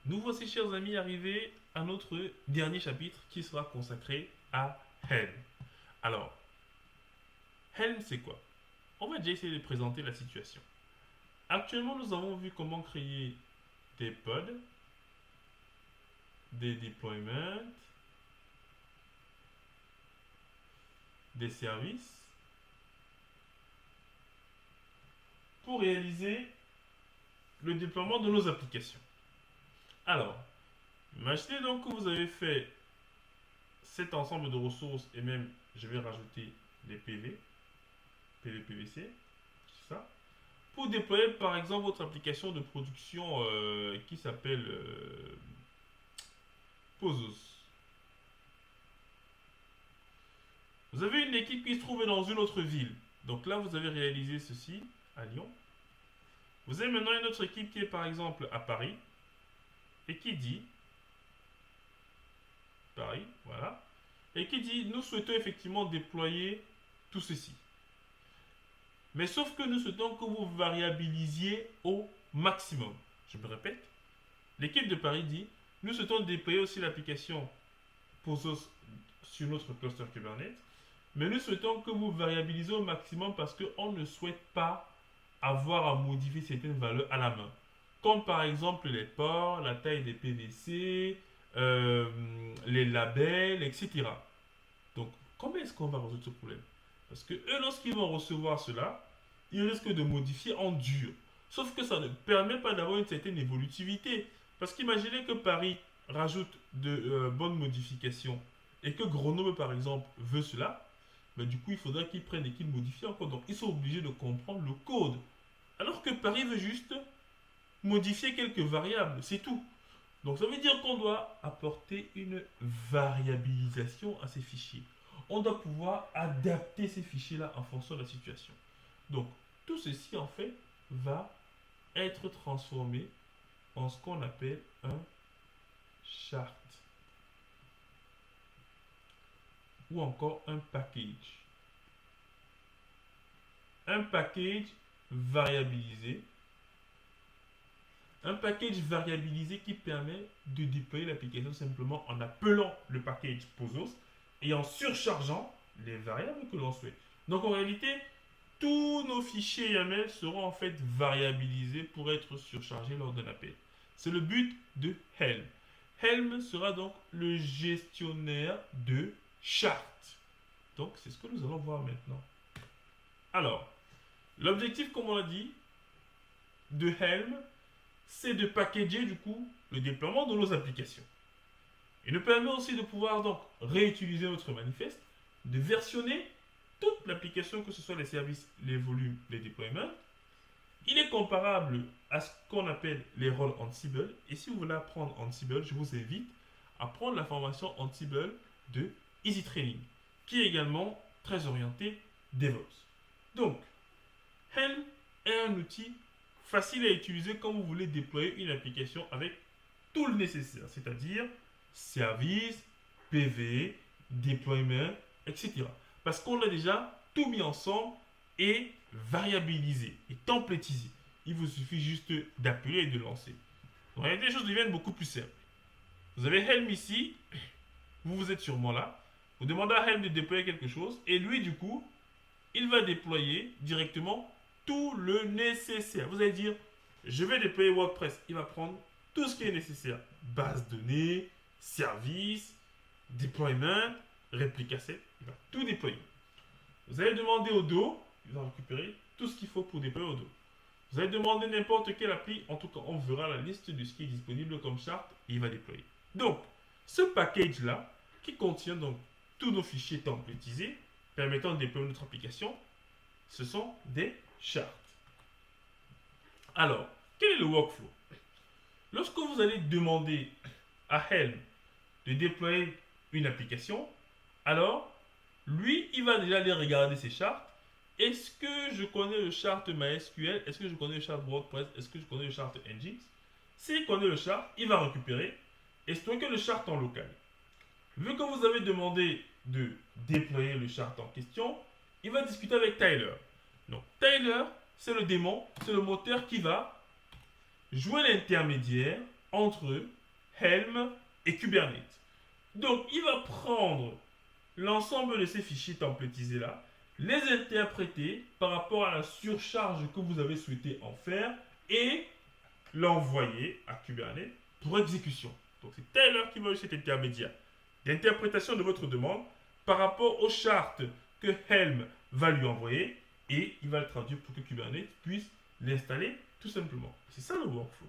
Nous voici, chers amis, arrivés à notre dernier chapitre qui sera consacré à Helm. Alors, Helm, c'est quoi? On va déjà essayer de présenter la situation. Actuellement, nous avons vu comment créer des pods, des deployments, des services pour réaliser le déploiement de nos applications. Alors, imaginez donc que vous avez fait cet ensemble de ressources et même, je vais rajouter des PV, PVPVC, c'est ça, pour déployer par exemple votre application de production qui s'appelle Pozos. Vous avez une équipe qui se trouve dans une autre ville. Donc là, vous avez réalisé ceci à Lyon. Vous avez maintenant une autre équipe qui est par exemple à Paris et qui dit Paris, voilà, et qui dit nous souhaitons effectivement déployer tout ceci. Mais sauf que nous souhaitons que vous variabilisiez au maximum. Je me répète, l'équipe de Paris dit nous souhaitons déployer aussi l'application Pozos sur notre cluster Kubernetes, mais nous souhaitons que vous variabilisez au maximum parce qu'on ne souhaite pas avoir à modifier certaines valeurs à la main. Comme par exemple les ports, la taille des PVC, les labels, etc. Donc, comment est-ce qu'on va résoudre ce problème? Parce que eux, lorsqu'ils vont recevoir cela, ils risquent de modifier en dur. Sauf que ça ne permet pas d'avoir une certaine évolutivité. Parce qu'imaginez que Paris rajoute de bonnes modifications et que Grenoble, par exemple, veut cela, mais du coup, il faudra qu'ils prennent et qu'ils modifient encore. Donc, ils sont obligés de comprendre le code. Alors que Paris veut juste modifier quelques variables, c'est tout. Donc ça veut dire qu'on doit apporter une variabilisation à ces fichiers. On doit pouvoir adapter ces fichiers-là en fonction de la situation. Donc tout ceci en fait va être transformé en ce qu'on appelle un chart ou encore un package. Un package variabilisé. Un package variabilisé qui permet de déployer l'application simplement en appelant le package Pozos et en surchargeant les variables que l'on souhaite. Donc en réalité, tous nos fichiers YAML seront en fait variabilisés pour être surchargés lors d'un appel. C'est le but de Helm. Helm sera donc le gestionnaire de charte. Donc c'est ce que nous allons voir maintenant. Alors, l'objectif, comme on l'a dit, de Helm, c'est de packager du coup le déploiement de nos applications. Il nous permet aussi de pouvoir donc réutiliser notre manifeste, de versionner toute l'application, que ce soit les services, les volumes, les déploiements. Il est comparable à ce qu'on appelle les rôles Ansible. Et si vous voulez apprendre Ansible, je vous invite à prendre la formation Ansible de Easy Training, qui est également très orienté DevOps. Donc, Helm est un outil facile à utiliser quand vous voulez déployer une application avec tout le nécessaire, c'est-à-dire service, PV, déploiement, etc. Parce qu'on a déjà tout mis ensemble et variabilisé et templétisé. Il vous suffit juste d'appeler et de lancer. Donc, les choses deviennent beaucoup plus simples. Vous avez Helm ici, vous êtes sûrement là. Vous demandez à Helm de déployer quelque chose et lui, du coup, il va déployer directement tout le nécessaire. Vous allez dire, je vais déployer WordPress. Il va prendre tout ce qui est nécessaire. Base de données, service, deployment, réplica set. Il va tout déployer. Vous allez demander au dos, il va récupérer tout ce qu'il faut pour déployer au dos. Vous allez demander n'importe quelle appli, en tout cas on verra la liste de ce qui est disponible comme charte et il va déployer. Donc, ce package-là, qui contient donc tous nos fichiers templétisés, permettant de déployer notre application, ce sont des chartes. Alors, quel est le workflow? Lorsque vous allez demander à Helm de déployer une application, alors, lui, il va déjà aller regarder ses chartes. Est-ce que je connais le chart MySQL? Est-ce que je connais le chart WordPress? Est-ce que je connais le chart Nginx? S'il connaît le chart, il va récupérer et stocker le chart en local. Vu que vous avez demandé de déployer le chart en question, il va discuter avec Tyler. Donc Tyler, c'est le démon, c'est le moteur qui va jouer l'intermédiaire entre Helm et Kubernetes. Donc, il va prendre l'ensemble de ces fichiers templétisés là, les interpréter par rapport à la surcharge que vous avez souhaité en faire et l'envoyer à Kubernetes pour exécution. Donc, c'est Taylor qui va être cet intermédiaire d'interprétation de votre demande par rapport aux chartes que Helm va lui envoyer et il va le traduire pour que Kubernetes puisse l'installer tout simplement. C'est ça le workflow.